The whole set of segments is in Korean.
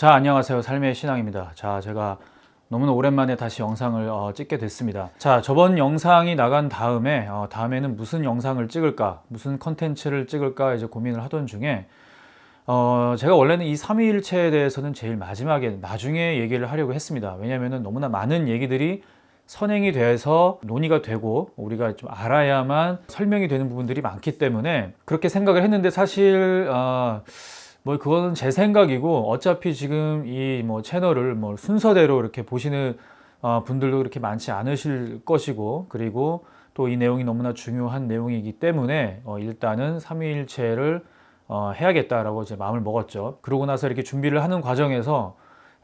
자, 안녕하세요. 삶의 신앙입니다. 자, 제가 너무나 오랜만에 다시 영상을 찍게 됐습니다. 자, 저번 영상이 나간 다음에 다음에는 무슨 영상을 찍을까, 무슨 컨텐츠를 찍을까 이제 고민을 하던 중에 제가 원래는 이 삼위일체에 대해서는 제일 마지막에 나중에 얘기를 하려고 했습니다. 왜냐하면 너무나 많은 얘기들이 선행이 돼서 논의가 되고 우리가 좀 알아야만 설명이 되는 부분들이 많기 때문에 그렇게 생각을 했는데, 사실 뭐 그거는 제 생각이고, 어차피 지금 이 채널을 순서대로 이렇게 보시는 분들도 그렇게 많지 않으실 것이고, 그리고 또 이 내용이 너무나 중요한 내용이기 때문에 일단은 삼위일체를 해야겠다라고 이제 마음을 먹었죠. 그러고 나서 이렇게 준비를 하는 과정에서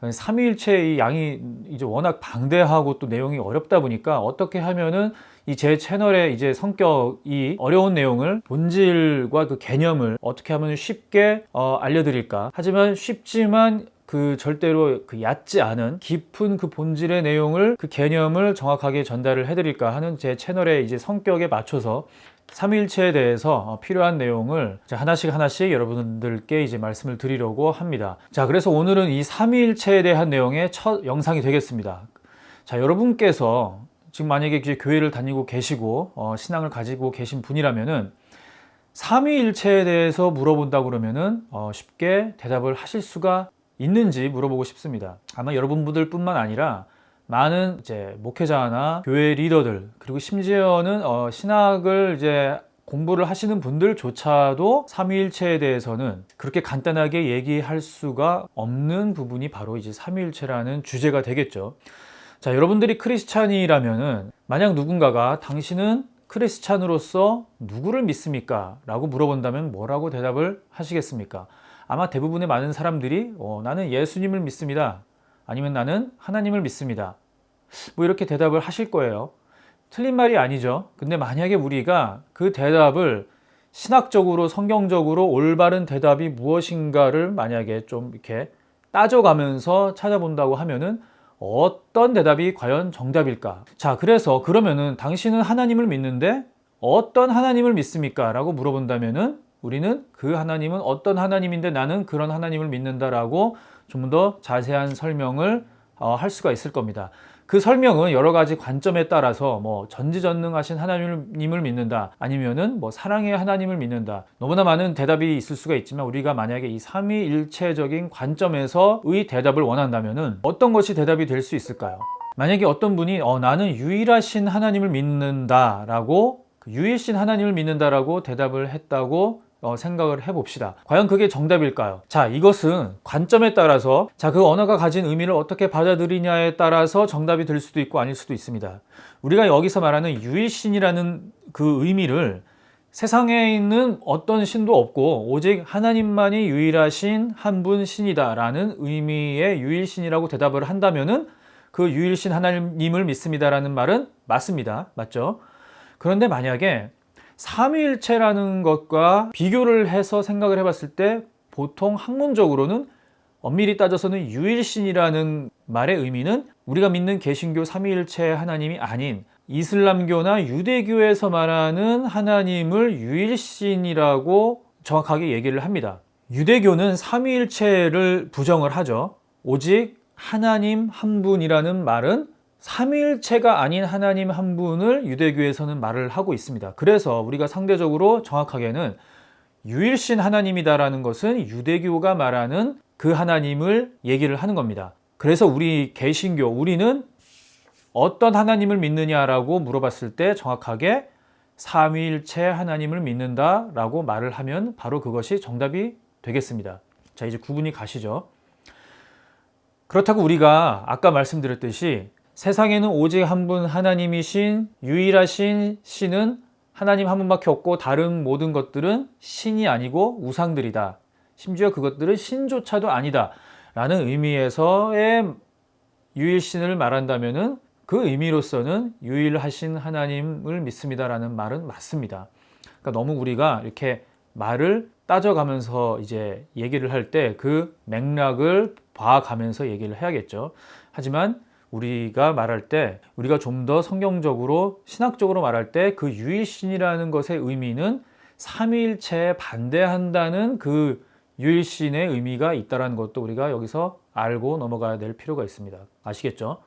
삼위일체의 양이 이제 워낙 방대하고 또 내용이 어렵다 보니까 어떻게 하면은 이 제 채널의 이제 성격이 어려운 내용을, 본질과 그 개념을 어떻게 하면 쉽게 알려드릴까. 하지만 쉽지만 그 절대로 그 얕지 않은 깊은 그 본질의 내용을, 그 개념을 정확하게 전달을 해드릴까 하는 제 채널의 이제 성격에 맞춰서 삼위일체에 대해서 필요한 내용을 하나씩 여러분들께 이제 말씀을 드리려고 합니다. 자, 그래서 오늘은 이 삼위일체에 대한 내용의 첫 영상이 되겠습니다. 자, 여러분께서 지금 만약에 이제 교회를 다니고 계시고 신앙을 가지고 계신 분이라면은 삼위일체에 대해서 물어본다 그러면은 쉽게 대답을 하실 수가 있는지 물어보고 싶습니다. 아마 여러분들 뿐만 아니라 많은 이제 목회자나 교회 리더들, 그리고 심지어는 신학을 이제 공부를 하시는 분들조차도 삼위일체에 대해서는 그렇게 간단하게 얘기할 수가 없는 부분이 바로 이제 삼위일체라는 주제가 되겠죠. 자, 여러분들이 크리스찬이라면은 만약 누군가가 당신은 크리스찬으로서 누구를 믿습니까? 라고 물어본다면 뭐라고 대답을 하시겠습니까? 아마 대부분의 많은 사람들이 나는 예수님을 믿습니다. 아니면 나는 하나님을 믿습니다. 뭐 이렇게 대답을 하실 거예요. 틀린 말이 아니죠. 근데 만약에 우리가 그 대답을 신학적으로, 성경적으로 올바른 대답이 무엇인가를 만약에 좀 이렇게 따져가면서 찾아본다고 하면은 어떤 대답이 과연 정답일까? 자, 그래서 그러면은 당신은 하나님을 믿는데 어떤 하나님을 믿습니까? 라고 물어본다면은 우리는 그 하나님은 어떤 하나님인데 나는 그런 하나님을 믿는다라고 좀 더 자세한 설명을 할 수가 있을 겁니다. 그 설명은 여러 가지 관점에 따라서 전지전능하신 하나님을 믿는다, 아니면은 사랑의 하나님을 믿는다, 너무나 많은 대답이 있을 수가 있지만, 우리가 만약에 이 삼위일체적인 관점에서의 대답을 원한다면은 어떤 것이 대답이 될 수 있을까요? 만약에 어떤 분이 나는 유일하신 하나님을 믿는다라고, 유일신 하나님을 믿는다라고 대답을 했다고 생각을 해봅시다. 과연 그게 정답일까요? 자, 이것은 관점에 따라서, 그 언어가 가진 의미를 어떻게 받아들이냐에 따라서 정답이 될 수도 있고 아닐 수도 있습니다. 우리가 여기서 말하는 유일신이라는 그 의미를 세상에 있는 어떤 신도 없고 오직 하나님만이 유일하신 한 분 신이다 라는 의미의 유일신이라고 대답을 한다면은 그 유일신 하나님을 믿습니다라는 말은 맞습니다. 맞죠? 그런데 만약에 삼위일체라는 것과 비교를 해서 생각을 해봤을 때, 보통 학문적으로는 엄밀히 따져서는 유일신이라는 말의 의미는 우리가 믿는 개신교 삼위일체 하나님이 아닌 이슬람교나 유대교에서 말하는 하나님을 유일신이라고 정확하게 얘기를 합니다. 유대교는 삼위일체를 부정을 하죠. 오직 하나님 한 분이라는 말은 삼위일체가 아닌 하나님 한 분을 유대교에서는 말을 하고 있습니다. 그래서 우리가 상대적으로 정확하게는 유일신 하나님이다라는 것은 유대교가 말하는 그 하나님을 얘기를 하는 겁니다. 그래서 우리 개신교, 우리는 어떤 하나님을 믿느냐라고 물어봤을 때 정확하게 삼위일체 하나님을 믿는다라고 말을 하면 바로 그것이 정답이 되겠습니다. 자, 이제 구분이 가시죠. 그렇다고 우리가 아까 말씀드렸듯이 세상에는 오직 한 분 하나님이신 유일하신 신은 하나님 한 분밖에 없고 다른 모든 것들은 신이 아니고 우상들이다, 심지어 그것들은 신조차도 아니다 라는 의미에서의 유일신을 말한다면은 그 의미로서는 유일하신 하나님을 믿습니다 라는 말은 맞습니다. 그러니까 너무 우리가 이렇게 말을 따져가면서 이제 얘기를 할 때 그 맥락을 봐가면서 얘기를 해야겠죠. 하지만 우리가 말할 때, 우리가 좀 더 성경적으로, 신학적으로 말할 때 그 유일신이라는 것의 의미는 삼위일체에 반대한다는 그 유일신의 의미가 있다는 것도 우리가 여기서 알고 넘어가야 될 필요가 있습니다. 아시겠죠?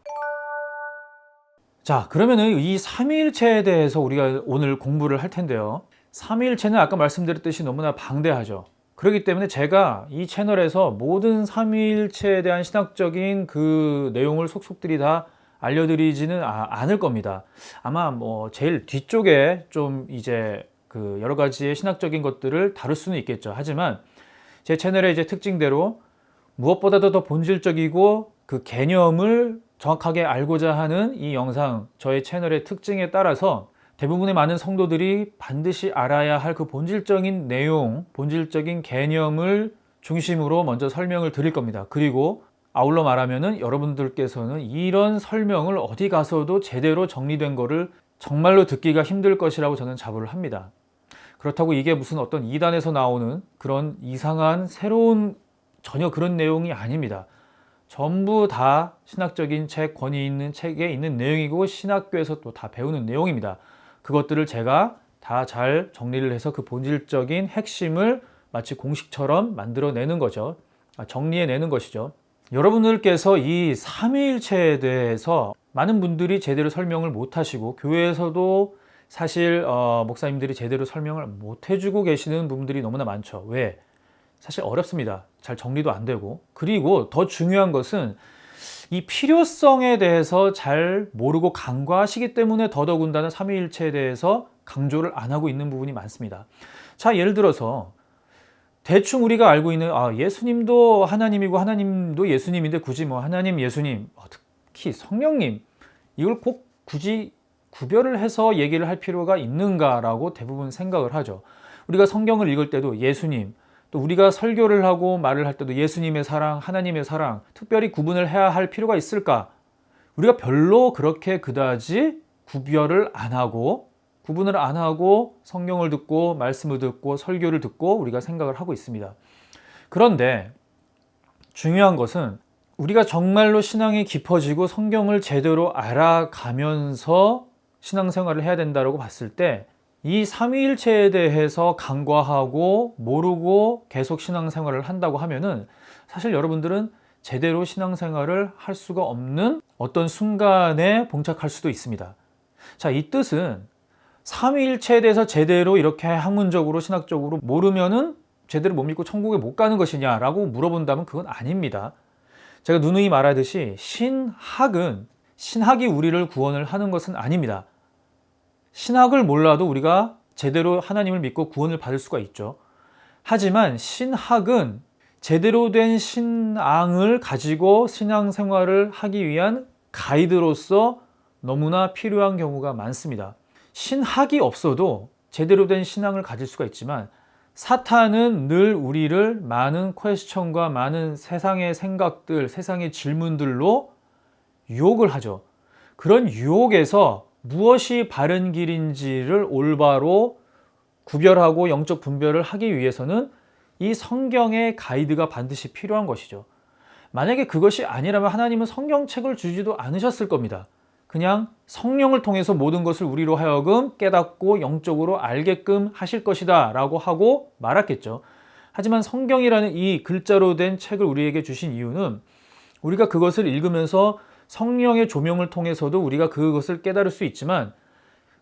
자, 그러면은 이 삼위일체에 대해서 우리가 오늘 공부를 할 텐데요. 삼위일체는 아까 말씀드렸듯이 너무나 방대하죠. 그렇기 때문에 제가 이 채널에서 모든 삼위일체에 대한 신학적인 그 내용을 속속들이 다 알려드리지는 않을 겁니다. 아마 뭐 제일 뒤쪽에 좀 이제 그 여러 가지의 신학적인 것들을 다룰 수는 있겠죠. 하지만 제 채널의 이제 특징대로 무엇보다도 더 본질적이고 그 개념을 정확하게 알고자 하는 이 영상, 저의 채널의 특징에 따라서 대부분의 많은 성도들이 반드시 알아야 할 그 본질적인 내용, 본질적인 개념을 중심으로 먼저 설명을 드릴 겁니다. 그리고 아울러 말하면은 여러분들께서는 이런 설명을 어디 가서도 제대로 정리된 거를 정말로 듣기가 힘들 것이라고 저는 자부를 합니다. 그렇다고 이게 무슨 어떤 이단에서 나오는 그런 이상한 새로운 전혀 그런 내용이 아닙니다. 전부 다 신학적인 책, 권위 있는 책에 있는 내용이고 신학교에서 또 다 배우는 내용입니다. 그것들을 제가 다 잘 정리를 해서 그 본질적인 핵심을 마치 공식처럼 만들어내는 거죠. 정리해내는 것이죠. 여러분들께서 이 삼위일체에 대해서 많은 분들이 제대로 설명을 못하시고 교회에서도 사실 목사님들이 제대로 설명을 못 해주고 계시는 부분들이 너무나 많죠. 왜? 사실 어렵습니다. 잘 정리도 안 되고. 그리고 더 중요한 것은 이 필요성에 대해서 잘 모르고 간과하시기 때문에 더더군다나 삼위일체에 대해서 강조를 안 하고 있는 부분이 많습니다. 자, 예를 들어서 대충 우리가 알고 있는 예수님도 하나님이고 하나님도 예수님인데 굳이 뭐 하나님, 예수님, 특히 성령님 이걸 꼭 굳이 구별을 해서 얘기를 할 필요가 있는가라고 대부분 생각을 하죠. 우리가 성경을 읽을 때도 예수님, 또 우리가 설교를 하고 말을 할 때도 예수님의 사랑, 하나님의 사랑 특별히 구분을 해야 할 필요가 있을까? 우리가 별로 그렇게 그다지 구별을 안 하고 구분을 안 하고 성경을 듣고 말씀을 듣고 설교를 듣고 우리가 생각을 하고 있습니다. 그런데 중요한 것은 우리가 정말로 신앙이 깊어지고 성경을 제대로 알아가면서 신앙생활을 해야 된다고 봤을 때 이 삼위일체에 대해서 간과하고 모르고 계속 신앙생활을 한다고 하면은 사실 여러분들은 제대로 신앙생활을 할 수가 없는 어떤 순간에 봉착할 수도 있습니다. 자, 이 뜻은 삼위일체에 대해서 제대로 이렇게 학문적으로 신학적으로 모르면은 제대로 못 믿고 천국에 못 가는 것이냐라고 물어본다면 그건 아닙니다. 제가 누누이 말하듯이 신학이 우리를 구원을 하는 것은 아닙니다. 신학을 몰라도 우리가 제대로 하나님을 믿고 구원을 받을 수가 있죠. 하지만 신학은 제대로 된 신앙을 가지고 신앙생활을 하기 위한 가이드로서 너무나 필요한 경우가 많습니다. 신학이 없어도 제대로 된 신앙을 가질 수가 있지만 사탄은 늘 우리를 많은 퀘스천과 많은 세상의 생각들, 세상의 질문들로 유혹을 하죠. 그런 유혹에서 무엇이 바른 길인지를 올바로 구별하고 영적 분별을 하기 위해서는 이 성경의 가이드가 반드시 필요한 것이죠. 만약에 그것이 아니라면 하나님은 성경책을 주지도 않으셨을 겁니다. 그냥 성령을 통해서 모든 것을 우리로 하여금 깨닫고 영적으로 알게끔 하실 것이다 라고 하고 말았겠죠. 하지만 성경이라는 이 글자로 된 책을 우리에게 주신 이유는 우리가 그것을 읽으면서 성령의 조명을 통해서도 우리가 그것을 깨달을 수 있지만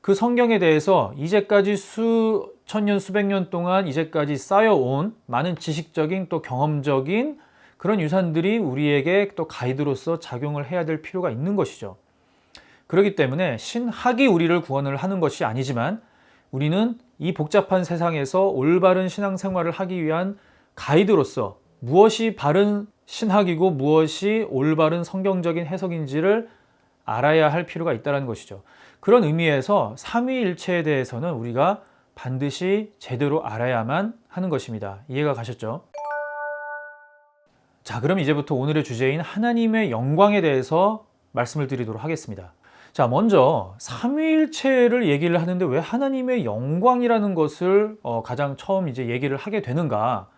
그 성경에 대해서 이제까지 수천 년, 수백 년 동안 이제까지 쌓여온 많은 지식적인 또 경험적인 그런 유산들이 우리에게 또 가이드로서 작용을 해야 될 필요가 있는 것이죠. 그렇기 때문에 신학이 우리를 구원을 하는 것이 아니지만 우리는 이 복잡한 세상에서 올바른 신앙생활을 하기 위한 가이드로서 무엇이 바른 신학이고 무엇이 올바른 성경적인 해석인지를 알아야 할 필요가 있다는 것이죠. 그런 의미에서 삼위일체에 대해서는 우리가 반드시 제대로 알아야만 하는 것입니다. 이해가 가셨죠? 자, 그럼 이제부터 오늘의 주제인 하나님의 영광에 대해서 말씀을 드리도록 하겠습니다. 자, 먼저 삼위일체를 얘기를 하는데 왜 하나님의 영광이라는 것을 가장 처음 이제 얘기를 하게 되는가?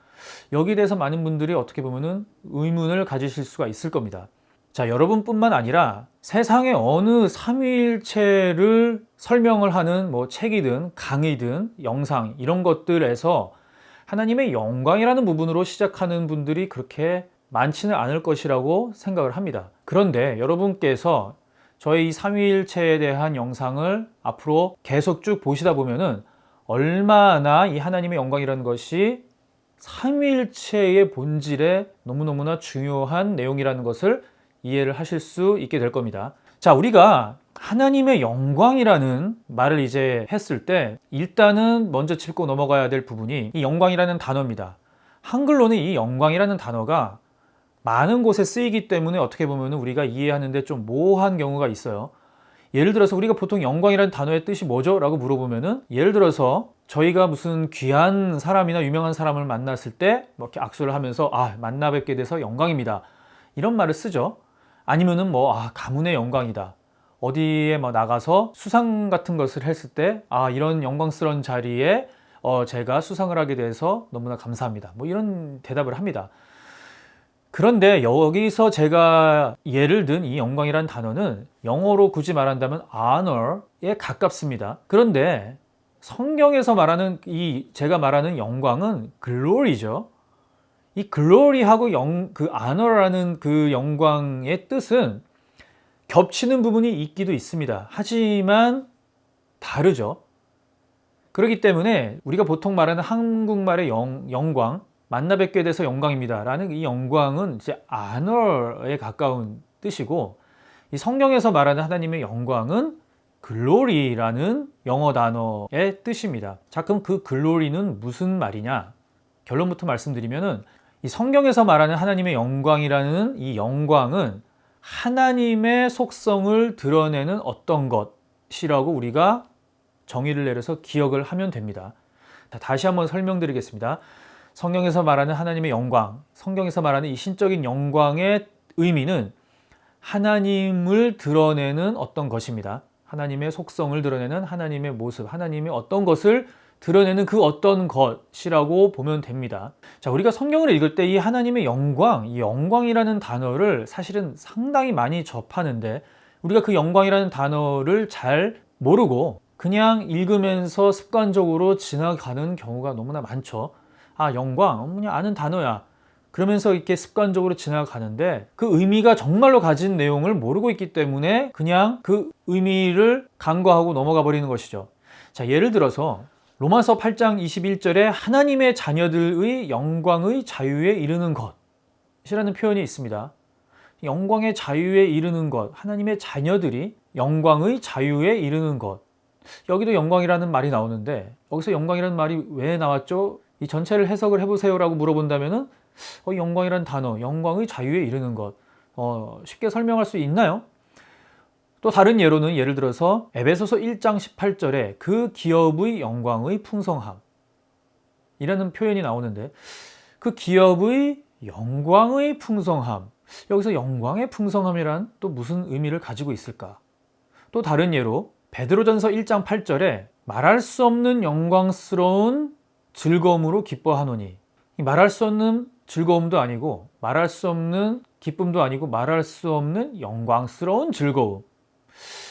여기에 대해서 많은 분들이 어떻게 보면은 의문을 가지실 수가 있을 겁니다. 자, 여러분뿐만 아니라 세상의 어느 삼위일체를 설명을 하는 뭐 책이든 강의든 영상 이런 것들에서 하나님의 영광이라는 부분으로 시작하는 분들이 그렇게 많지는 않을 것이라고 생각을 합니다. 그런데 여러분께서 저의 이 삼위일체에 대한 영상을 앞으로 계속 쭉 보시다 보면은 얼마나 이 하나님의 영광이라는 것이 삼위일체의 본질에 너무너무나 중요한 내용이라는 것을 이해를 하실 수 있게 될 겁니다. 자, 우리가 하나님의 영광이라는 말을 이제 했을 때 일단은 먼저 짚고 넘어가야 될 부분이 이 영광이라는 단어입니다. 한글로는 이 영광이라는 단어가 많은 곳에 쓰이기 때문에 어떻게 보면 우리가 이해하는데 좀 모호한 경우가 있어요. 예를 들어서 우리가 보통 영광이라는 단어의 뜻이 뭐죠? 라고 물어보면은 예를 들어서 저희가 무슨 귀한 사람이나 유명한 사람을 만났을 때 이렇게 악수를 하면서 만나 뵙게 돼서 영광입니다. 이런 말을 쓰죠. 아니면은 가문의 영광이다. 어디에 나가서 수상 같은 것을 했을 때 이런 영광스러운 자리에 제가 수상을 하게 돼서 너무나 감사합니다. 이런 대답을 합니다. 그런데 여기서 제가 예를 든 이 영광이라는 단어는 영어로 굳이 말한다면 honor에 가깝습니다. 그런데 성경에서 말하는 제가 말하는 영광은 glory죠. 이 glory하고 그 honor라는 그 영광의 뜻은 겹치는 부분이 있기도 있습니다. 하지만 다르죠. 그렇기 때문에 우리가 보통 말하는 한국말의 영광, 만나 뵙게 돼서 영광입니다 라는 이 영광은 이제 honor에 가까운 뜻이고, 이 성경에서 말하는 하나님의 영광은 glory라는 영어 단어의 뜻입니다. 자, 그럼 그 glory는 무슨 말이냐? 결론부터 말씀드리면은 이 성경에서 말하는 하나님의 영광이라는 이 영광은 하나님의 속성을 드러내는 어떤 것이라고 우리가 정의를 내려서 기억을 하면 됩니다. 다시 한번 설명드리겠습니다. 성경에서 말하는 하나님의 영광, 성경에서 말하는 이 신적인 영광의 의미는 하나님을 드러내는 어떤 것입니다. 하나님의 속성을 드러내는 하나님의 모습, 하나님의 어떤 것을 드러내는 그 어떤 것이라고 보면 됩니다. 자, 우리가 성경을 읽을 때 이 하나님의 영광, 이 영광이라는 단어를 사실은 상당히 많이 접하는데 우리가 그 영광이라는 단어를 잘 모르고 그냥 읽으면서 습관적으로 지나가는 경우가 너무나 많죠. 영광, 그냥 아는 단어야. 그러면서 이렇게 습관적으로 지나가는데 그 의미가 정말로 가진 내용을 모르고 있기 때문에 그냥 그 의미를 간과하고 넘어가 버리는 것이죠. 자, 예를 들어서 로마서 8장 21절에 하나님의 자녀들의 영광의 자유에 이르는 것이라는 표현이 있습니다. 영광의 자유에 이르는 것, 하나님의 자녀들이 영광의 자유에 이르는 것. 여기도 영광이라는 말이 나오는데 여기서 영광이라는 말이 왜 나왔죠? 이 전체를 해석을 해보세요 라고 물어본다면은 영광이라는 단어, 영광의 자유에 이르는 것, 쉽게 설명할 수 있나요? 또 다른 예로는 예를 들어서 에베소서 1장 18절에 그 기업의 영광의 풍성함 이라는 표현이 나오는데 그 기업의 영광의 풍성함, 여기서 영광의 풍성함이란 또 무슨 의미를 가지고 있을까? 또 다른 예로 베드로전서 1장 8절에 말할 수 없는 영광스러운 즐거움으로 기뻐하노니, 말할 수 없는 즐거움도 아니고 말할 수 없는 기쁨도 아니고 말할 수 없는 영광스러운 즐거움.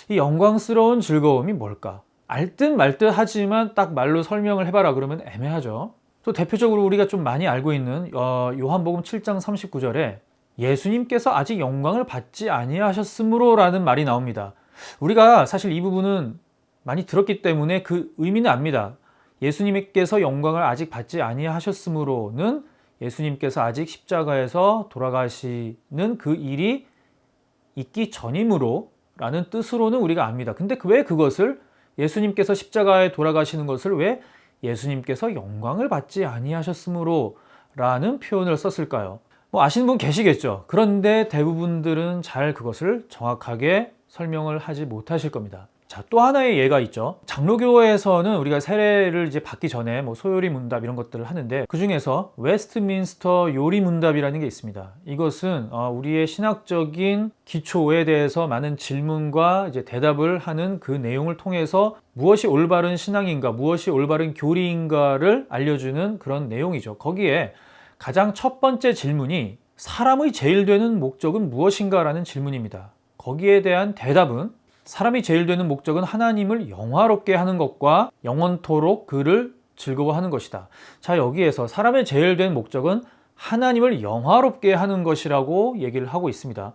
이 영광스러운 즐거움이 뭘까? 알듯 말듯 하지만 딱 말로 설명을 해봐라 그러면 애매하죠. 또 대표적으로 우리가 좀 많이 알고 있는 요한복음 7장 39절에 예수님께서 아직 영광을 받지 아니하셨으므로 라는 말이 나옵니다. 우리가 사실 이 부분은 많이 들었기 때문에 그 의미는 압니다. 예수님께서 영광을 아직 받지 아니하셨으므로는 예수님께서 아직 십자가에서 돌아가시는 그 일이 있기 전이므로 라는 뜻으로는 우리가 압니다. 근데 왜 그것을 예수님께서 십자가에 돌아가시는 것을 왜 예수님께서 영광을 받지 아니하셨으므로 라는 표현을 썼을까요? 아시는 분 계시겠죠. 그런데 대부분들은 잘 그것을 정확하게 설명을 하지 못하실 겁니다. 자, 또 하나의 예가 있죠. 장로교에서는 우리가 세례를 이제 받기 전에 소요리 문답 이런 것들을 하는데 그 중에서 웨스트민스터 요리 문답이라는 게 있습니다. 이것은 우리의 신학적인 기초에 대해서 많은 질문과 이제 대답을 하는 그 내용을 통해서 무엇이 올바른 신앙인가, 무엇이 올바른 교리인가를 알려주는 그런 내용이죠. 거기에 가장 첫 번째 질문이 사람의 제일 되는 목적은 무엇인가라는 질문입니다. 거기에 대한 대답은 사람이 제일 되는 목적은 하나님을 영화롭게 하는 것과 영원토록 그를 즐거워하는 것이다. 자, 여기에서 사람의 제일 된 목적은 하나님을 영화롭게 하는 것이라고 얘기를 하고 있습니다.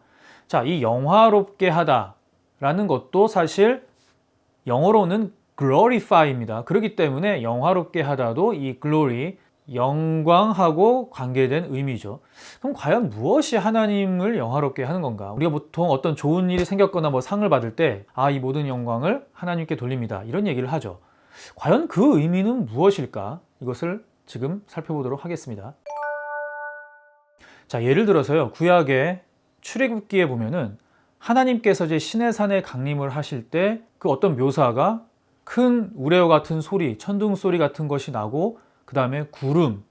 자, 이 영화롭게 하다라는 것도 사실 영어로는 glorify입니다. 그렇기 때문에 영화롭게 하다도 이 glory, 영광하고 관계된 의미죠. 그럼 과연 무엇이 하나님을 영화롭게 하는 건가? 우리가 보통 어떤 좋은 일이 생겼거나 뭐 상을 받을 때, 이 모든 영광을 하나님께 돌립니다, 이런 얘기를 하죠. 과연 그 의미는 무엇일까? 이것을 지금 살펴보도록 하겠습니다. 자, 예를 들어서요, 구약의 출애굽기에 보면은 하나님께서 이제 시내산에 강림을 하실 때 그 어떤 묘사가 큰 우레와 같은 소리, 천둥 소리 같은 것이 나고, 그 다음에 구름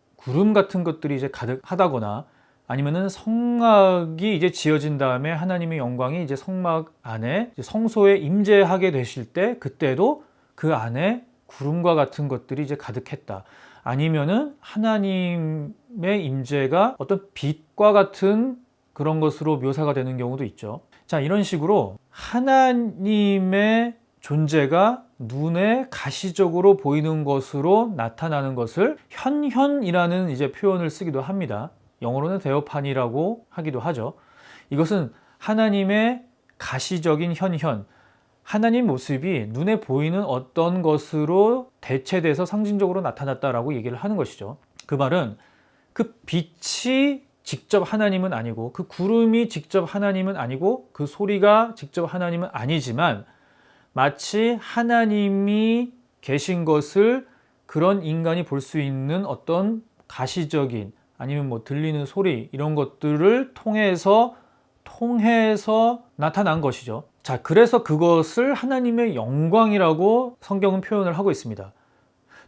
같은 것들이 이제 가득하다거나, 아니면은 성막이 이제 지어진 다음에 하나님의 영광이 이제 성막 안에 이제 성소에 임재하게 되실 때, 그때도 그 안에 구름과 같은 것들이 이제 가득했다. 아니면은 하나님의 임재가 어떤 빛과 같은 그런 것으로 묘사가 되는 경우도 있죠. 자, 이런 식으로 하나님의 존재가 눈에 가시적으로 보이는 것으로 나타나는 것을 현현이라는 이제 표현을 쓰기도 합니다. 영어로는 데오파니라고 하기도 하죠. 이것은 하나님의 가시적인 현현, 하나님 모습이 눈에 보이는 어떤 것으로 대체돼서 상징적으로 나타났다라고 얘기를 하는 것이죠. 그 말은 그 빛이 직접 하나님은 아니고, 그 구름이 직접 하나님은 아니고, 그 소리가 직접 하나님은 아니지만, 마치 하나님이 계신 것을 그런 인간이 볼 수 있는 어떤 가시적인, 아니면 뭐 들리는 소리, 이런 것들을 통해서 나타난 것이죠. 자, 그래서 그것을 하나님의 영광이라고 성경은 표현을 하고 있습니다.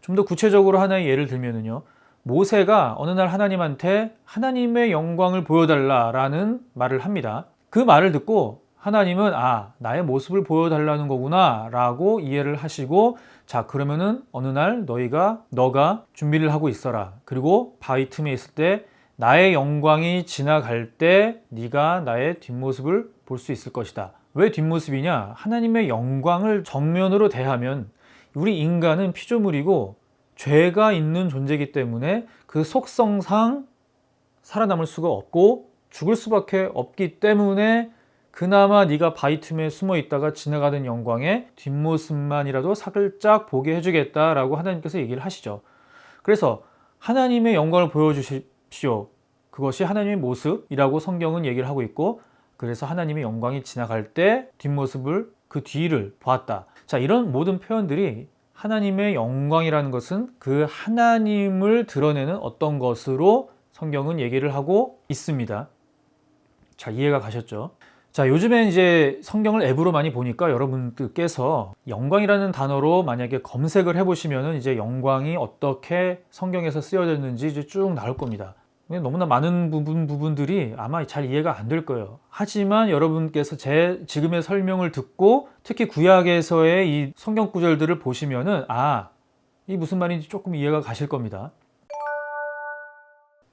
좀 더 구체적으로 하나의 예를 들면요, 모세가 어느 날 하나님한테 하나님의 영광을 보여달라라는 말을 합니다. 그 말을 듣고 하나님은 나의 모습을 보여달라는 거구나 라고 이해를 하시고, 자, 그러면은 어느 날 너가 준비를 하고 있어라. 그리고 바위 틈에 있을 때 나의 영광이 지나갈 때 네가 나의 뒷모습을 볼 수 있을 것이다. 왜 뒷모습이냐? 하나님의 영광을 정면으로 대하면 우리 인간은 피조물이고 죄가 있는 존재이기 때문에 그 속성상 살아남을 수가 없고 죽을 수밖에 없기 때문에, 그나마 네가 바위 틈에 숨어 있다가 지나가는 영광의 뒷모습만이라도 살짝 보게 해주겠다라고 하나님께서 얘기를 하시죠. 그래서 하나님의 영광을 보여주십시오. 그것이 하나님의 모습이라고 성경은 얘기를 하고 있고, 그래서 하나님의 영광이 지나갈 때 뒷모습을, 그 뒤를 보았다. 자, 이런 모든 표현들이 하나님의 영광이라는 것은 그 하나님을 드러내는 어떤 것으로 성경은 얘기를 하고 있습니다. 자, 이해가 가셨죠? 자, 요즘엔 이제 성경을 앱으로 많이 보니까 여러분들께서 영광이라는 단어로 만약에 검색을 해보시면은 이제 영광이 어떻게 성경에서 쓰여졌는지 이제 쭉 나올 겁니다. 너무나 많은 부분들이 아마 잘 이해가 안 될 거예요. 하지만 여러분께서 제 지금의 설명을 듣고 특히 구약에서의 이 성경 구절들을 보시면은 이 무슨 말인지 조금 이해가 가실 겁니다.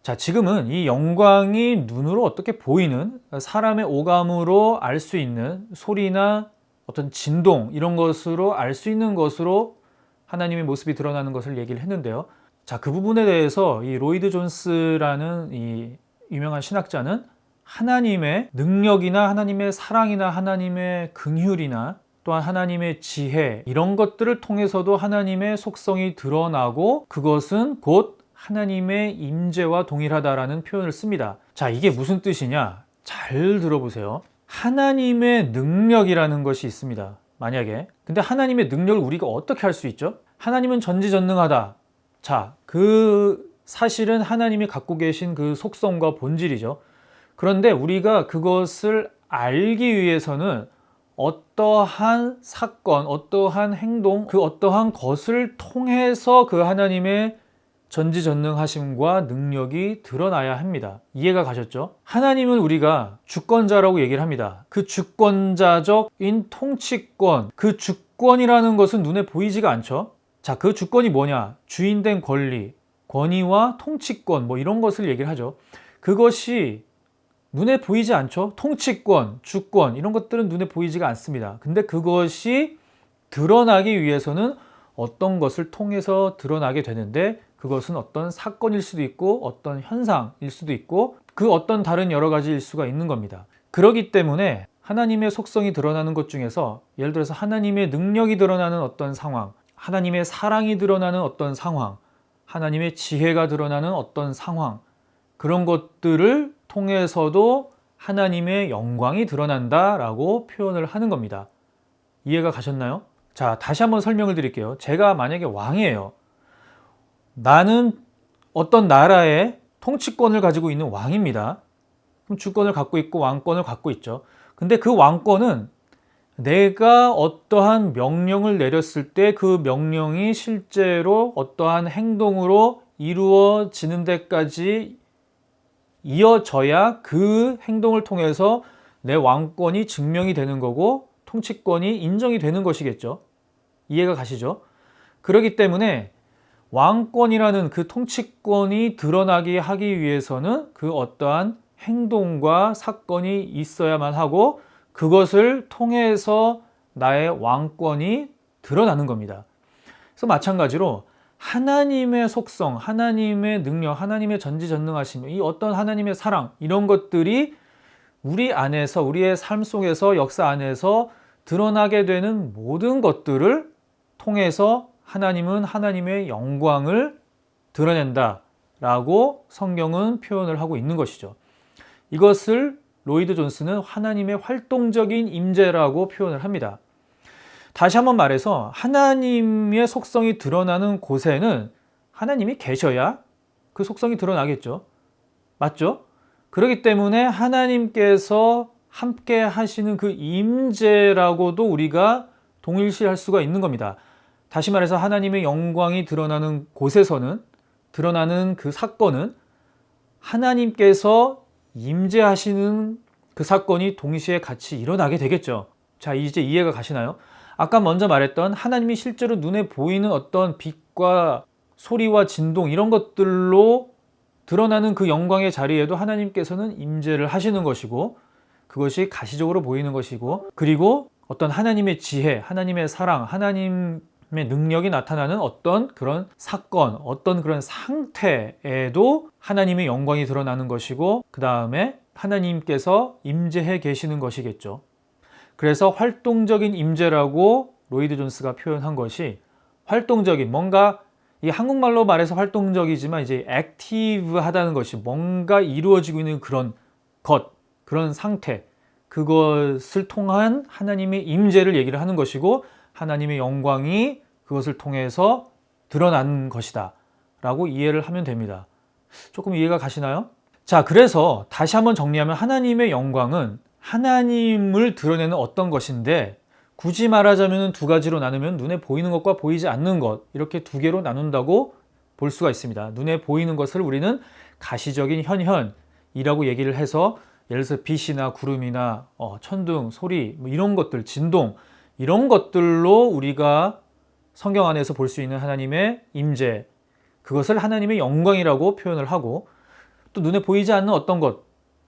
자, 지금은 이 영광이 눈으로 어떻게 보이는, 사람의 오감으로 알 수 있는 소리나 어떤 진동, 이런 것으로 알 수 있는 것으로 하나님의 모습이 드러나는 것을 얘기를 했는데요. 자, 그 부분에 대해서 이 로이드 존스라는 이 유명한 신학자는 하나님의 능력이나 하나님의 사랑이나 하나님의 긍휼이나 또한 하나님의 지혜, 이런 것들을 통해서도 하나님의 속성이 드러나고 그것은 곧 하나님의 임재와 동일하다라는 표현을 씁니다. 자, 이게 무슨 뜻이냐? 잘 들어보세요. 하나님의 능력이라는 것이 있습니다. 만약에. 근데 하나님의 능력을 우리가 어떻게 할 수 있죠? 하나님은 전지전능하다. 자, 그 사실은 하나님이 갖고 계신 그 속성과 본질이죠. 그런데 우리가 그것을 알기 위해서는 어떠한 사건, 어떠한 행동, 그 어떠한 것을 통해서 그 하나님의 전지전능하심과 능력이 드러나야 합니다. 이해가 가셨죠? 하나님은 우리가 주권자라고 얘기를 합니다. 그 주권자적인 통치권, 그 주권이라는 것은 눈에 보이지가 않죠. 자, 그 주권이 뭐냐? 주인된 권리, 권위와 통치권, 뭐 이런 것을 얘기를 하죠. 그것이 눈에 보이지 않죠? 통치권, 주권, 이런 것들은 눈에 보이지가 않습니다. 근데 그것이 드러나기 위해서는 어떤 것을 통해서 드러나게 되는데, 그것은 어떤 사건일 수도 있고 어떤 현상일 수도 있고 그 어떤 다른 여러 가지일 수가 있는 겁니다. 그렇기 때문에 하나님의 속성이 드러나는 것 중에서 예를 들어서 하나님의 능력이 드러나는 어떤 상황, 하나님의 사랑이 드러나는 어떤 상황, 하나님의 지혜가 드러나는 어떤 상황, 그런 것들을 통해서도 하나님의 영광이 드러난다라고 표현을 하는 겁니다. 이해가 가셨나요? 자, 다시 한번 설명을 드릴게요. 제가 만약에 왕이에요. 나는 어떤 나라의 통치권을 가지고 있는 왕입니다. 그럼 주권을 갖고 있고 왕권을 갖고 있죠. 근데 그 왕권은 내가 어떠한 명령을 내렸을 때 그 명령이 실제로 어떠한 행동으로 이루어지는 데까지 이어져야 그 행동을 통해서 내 왕권이 증명이 되는 거고 통치권이 인정이 되는 것이겠죠. 이해가 가시죠? 그렇기 때문에 왕권이라는 그 통치권이 드러나게 하기 위해서는 그 어떠한 행동과 사건이 있어야만 하고 그것을 통해서 나의 왕권이 드러나는 겁니다. 그래서 마찬가지로 하나님의 속성, 하나님의 능력, 하나님의 전지전능하심, 이 어떤 하나님의 사랑 이런 것들이 우리 안에서 우리의 삶 속에서 역사 안에서 드러나게 되는 모든 것들을 통해서 하나님은 하나님의 영광을 드러낸다라고 성경은 표현을 하고 있는 것이죠. 이것을 로이드 존스는 하나님의 활동적인 임재라고 표현을 합니다. 다시 한번 말해서 하나님의 속성이 드러나는 곳에는 하나님이 계셔야 그 속성이 드러나겠죠. 맞죠? 그렇기 때문에 하나님께서 함께 하시는 그 임재라고도 우리가 동일시할 수가 있는 겁니다. 다시 말해서 하나님의 영광이 드러나는 곳에서는 드러나는 그 사건은 하나님께서 임재하시는 그 사건이 동시에 같이 일어나게 되겠죠. 자, 이제 이해가 가시나요? 아까 먼저 말했던 하나님이 실제로 눈에 보이는 어떤 빛과 소리와 진동 이런 것들로 드러나는 그 영광의 자리에도 하나님께서는 임재를 하시는 것이고 그것이 가시적으로 보이는 것이고 그리고 어떤 하나님의 지혜, 하나님의 사랑, 하나님의 능력이 나타나는 어떤 그런 사건, 어떤 그런 상태에도 하나님의 영광이 드러나는 것이고 그 다음에 하나님께서 임재해 계시는 것이겠죠. 그래서 활동적인 임재라고 로이드 존스가 표현한 것이 활동적인 뭔가 이 한국말로 말해서 활동적이지만 이제 액티브하다는 것이 뭔가 이루어지고 있는 그런 것, 그런 상태 그것을 통한 하나님의 임재를 얘기를 하는 것이고 하나님의 영광이 그것을 통해서 드러나는 것이다 라고 이해를 하면 됩니다. 조금 이해가 가시나요? 자, 그래서 다시 한번 정리하면 하나님의 영광은 하나님을 드러내는 어떤 것인데 굳이 말하자면 두 가지로 나누면 눈에 보이는 것과 보이지 않는 것 이렇게 두 개로 나눈다고 볼 수가 있습니다. 눈에 보이는 것을 우리는 가시적인 현현이라고 얘기를 해서 예를 들어서 빛이나 구름이나 천둥, 소리 뭐 이런 것들, 진동 이런 것들로 우리가 성경 안에서 볼 수 있는 하나님의 임재 그것을 하나님의 영광이라고 표현을 하고 또 눈에 보이지 않는 어떤 것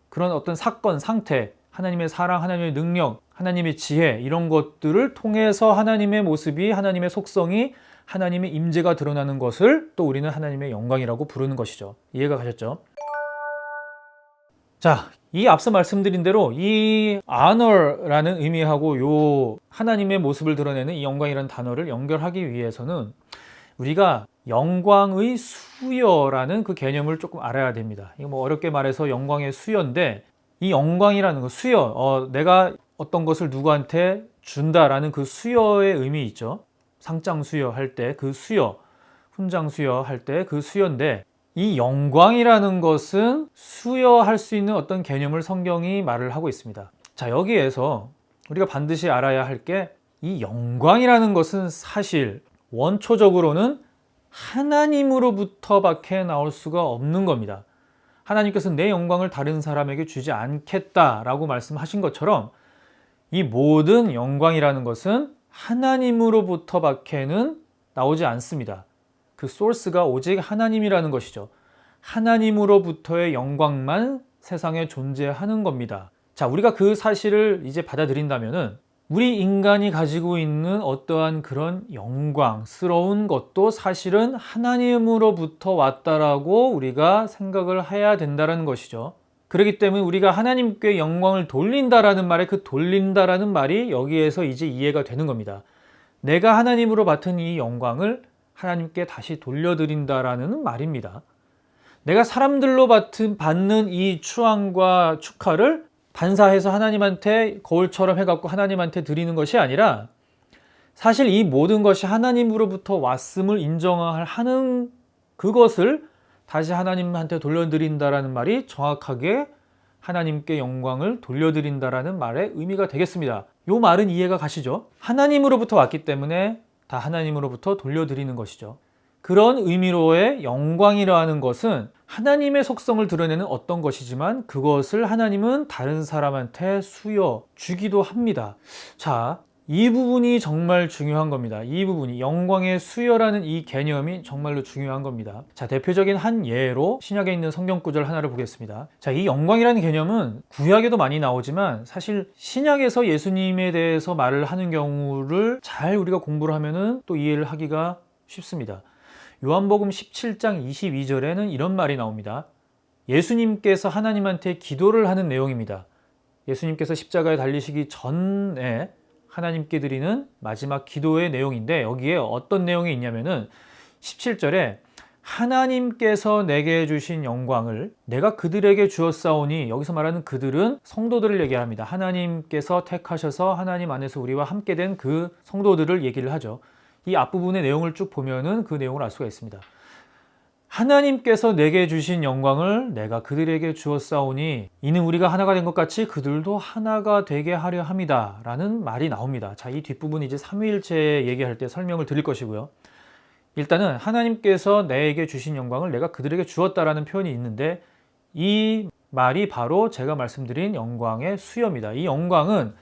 그런 어떤 사건, 상태 하나님의 사랑, 하나님의 능력, 하나님의 지혜 이런 것들을 통해서 하나님의 모습이 하나님의 속성이 하나님의 임재가 드러나는 것을 또 우리는 하나님의 영광이라고 부르는 것이죠. 이해가 가셨죠? 자, 이 앞서 말씀드린 대로 이 honor라는 의미하고 요 하나님의 모습을 드러내는 이 영광이라는 단어를 연결하기 위해서는 우리가 영광의 수여라는 그 개념을 조금 알아야 됩니다. 이거 뭐 어렵게 말해서 영광의 수여인데 이 영광이라는 거 수여, 내가 어떤 것을 누구한테 준다라는 그 수여의 의미 있죠. 상장 수여할 때 그 수여, 훈장 수여할 때 그 수여인데 이 영광이라는 것은 수여할 수 있는 어떤 개념을 성경이 말을 하고 있습니다. 자, 여기에서 우리가 반드시 알아야 할 게 이 영광이라는 것은 사실 원초적으로는 하나님으로부터밖에 나올 수가 없는 겁니다. 하나님께서 내 영광을 다른 사람에게 주지 않겠다라고 말씀하신 것처럼 이 모든 영광이라는 것은 하나님으로부터밖에는 나오지 않습니다. 그 소스가 오직 하나님이라는 것이죠. 하나님으로부터의 영광만 세상에 존재하는 겁니다. 자, 우리가 그 사실을 이제 받아들인다면은 우리 인간이 가지고 있는 어떠한 그런 영광스러운 것도 사실은 하나님으로부터 왔다라고 우리가 생각을 해야 된다는 것이죠. 그렇기 때문에 우리가 하나님께 영광을 돌린다라는 말에 그 돌린다라는 말이 여기에서 이제 이해가 되는 겁니다. 내가 하나님으로 맡은 이 영광을 하나님께 다시 돌려드린다라는 말입니다. 내가 사람들로 받는 이 추앙과 축하를 반사해서 하나님한테 거울처럼 해갖고 하나님한테 드리는 것이 아니라 사실 이 모든 것이 하나님으로부터 왔음을 인정하는 그것을 다시 하나님한테 돌려드린다라는 말이 정확하게 하나님께 영광을 돌려드린다라는 말의 의미가 되겠습니다. 이 말은 이해가 가시죠? 하나님으로부터 왔기 때문에 다 하나님으로부터 돌려드리는 것이죠. 그런 의미로의 영광이라는 것은 하나님의 속성을 드러내는 어떤 것이지만 그것을 하나님은 다른 사람한테 주기도 합니다. 자, 이 부분이 정말 중요한 겁니다. 이 부분이 영광의 수여라는 이 개념이 정말로 중요한 겁니다. 자, 대표적인 한 예로 신약에 있는 성경 구절 하나를 보겠습니다. 자, 이 영광이라는 개념은 구약에도 많이 나오지만 사실 신약에서 예수님에 대해서 말을 하는 경우를 잘 우리가 공부를 하면은 또 이해를 하기가 쉽습니다. 요한복음 17장 22절에는 이런 말이 나옵니다. 예수님께서 하나님한테 기도를 하는 내용입니다. 예수님께서 십자가에 달리시기 전에 하나님께 드리는 마지막 기도의 내용인데 여기에 어떤 내용이 있냐면은 17절에 하나님께서 내게 주신 영광을 내가 그들에게 주었사오니, 여기서 말하는 그들은 성도들을 얘기합니다. 하나님께서 택하셔서 하나님 안에서 우리와 함께 된 그 성도들을 얘기를 하죠. 이 앞부분의 내용을 쭉 보면은 그 내용을 알 수가 있습니다. 하나님께서 내게 주신 영광을 내가 그들에게 주었사오니 이는 우리가 하나가 된 것 같이 그들도 하나가 되게 하려 함이다 라는 말이 나옵니다. 자, 이 뒷부분 이제 삼위일체 얘기할 때 설명을 드릴 것이고요. 일단은 하나님께서 내게 주신 영광을 내가 그들에게 주었다라는 표현이 있는데 이 말이 바로 제가 말씀드린 영광의 수여입니다. 이 영광은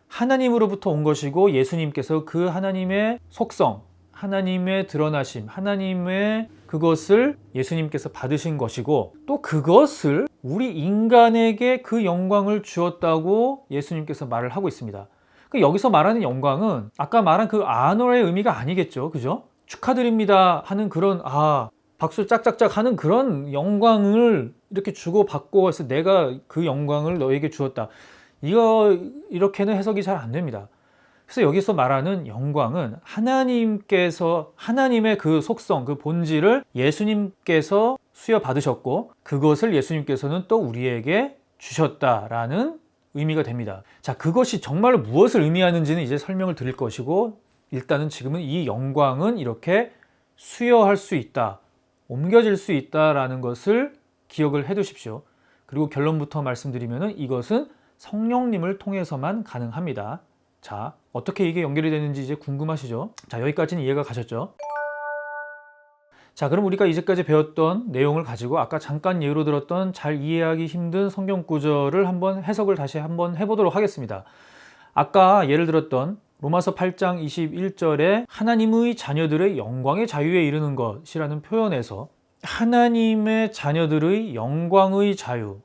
하나님으로부터 온 것이고 예수님께서 그 하나님의 속성, 하나님의 드러나심, 하나님의 그것을 예수님께서 받으신 것이고 또 그것을 우리 인간에게 그 영광을 주었다고 예수님께서 말을 하고 있습니다. 여기서 말하는 영광은 아까 말한 그 아너의 의미가 아니겠죠. 그죠? 축하드립니다 하는 그런 박수 짝짝짝 하는 그런 영광을 이렇게 주고받고 해서 내가 그 영광을 너에게 주었다. 이렇게는 해석이 잘 안 됩니다. 그래서 여기서 말하는 영광은 하나님께서 하나님의 그 속성, 그 본질을 예수님께서 수여받으셨고 그것을 예수님께서는 또 우리에게 주셨다라는 의미가 됩니다. 자, 그것이 정말로 무엇을 의미하는지는 이제 설명을 드릴 것이고 일단은 지금은 이 영광은 이렇게 수여할 수 있다, 옮겨질 수 있다라는 것을 기억을 해 두십시오. 그리고 결론부터 말씀드리면은 이것은 성령님을 통해서만 가능합니다. 자, 어떻게 이게 연결이 되는지 이제 궁금하시죠? 자, 여기까지는 이해가 가셨죠? 자, 그럼 우리가 이제까지 배웠던 내용을 가지고 아까 잠깐 예로 들었던 잘 이해하기 힘든 성경 구절을 한번 해석을 다시 한번 해보도록 하겠습니다. 아까 예를 들었던 로마서 8장 21절에 하나님의 자녀들의 영광의 자유에 이르는 것이라는 표현에서 하나님의 자녀들의 영광의 자유,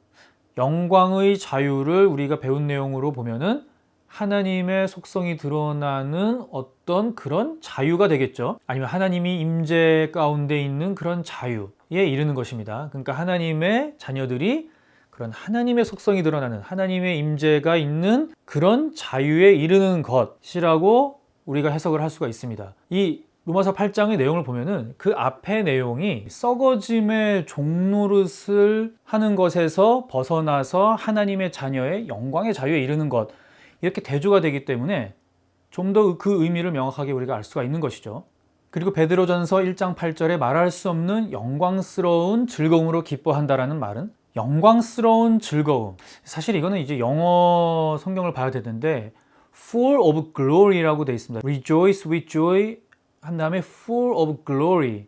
영광의 자유를 우리가 배운 내용으로 보면은 하나님의 속성이 드러나는 어떤 그런 자유가 되겠죠. 아니면 하나님이 임재 가운데 있는 그런 자유에 이르는 것입니다. 그러니까 하나님의 자녀들이 그런 하나님의 속성이 드러나는 하나님의 임재가 있는 그런 자유에 이르는 것이라고 우리가 해석을 할 수가 있습니다. 이 로마서 8장의 내용을 보면은 그 앞의 내용이 썩어짐의 종노릇을 하는 것에서 벗어나서 하나님의 자녀의 영광의 자유에 이르는 것, 이렇게 대조가 되기 때문에 좀 더 그 의미를 명확하게 우리가 알 수가 있는 것이죠. 그리고 베드로전서 1장 8절에 말할 수 없는 영광스러운 즐거움으로 기뻐한다라는 말은 영광스러운 즐거움, 사실 이거는 이제 영어 성경을 봐야 되는데 full of glory라고 되어 있습니다. rejoice with joy 한 다음에 full of glory,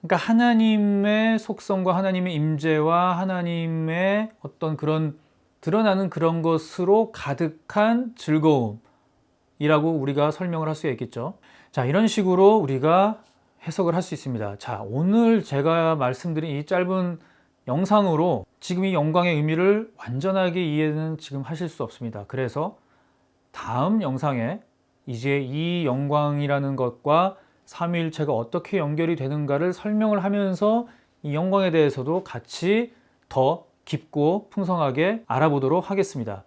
그러니까 하나님의 속성과 하나님의 임재와 하나님의 어떤 그런 드러나는 그런 것으로 가득한 즐거움이라고 우리가 설명을 할 수 있겠죠. 자, 이런 식으로 우리가 해석을 할 수 있습니다. 자, 오늘 제가 말씀드린 이 짧은 영상으로 지금 이 영광의 의미를 완전하게 이해는 지금 하실 수 없습니다. 그래서 다음 영상에 이제 이 영광이라는 것과 삼위일체가 어떻게 연결이 되는가를 설명을 하면서 이 영광에 대해서도 같이 더 깊고 풍성하게 알아보도록 하겠습니다.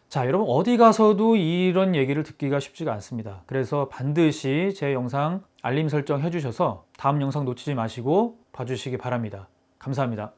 자, 여러분 어디 가서도 이런 얘기를 듣기가 쉽지가 않습니다. 그래서 반드시 제 영상 알림 설정 해주셔서 다음 영상 놓치지 마시고 봐주시기 바랍니다. 감사합니다.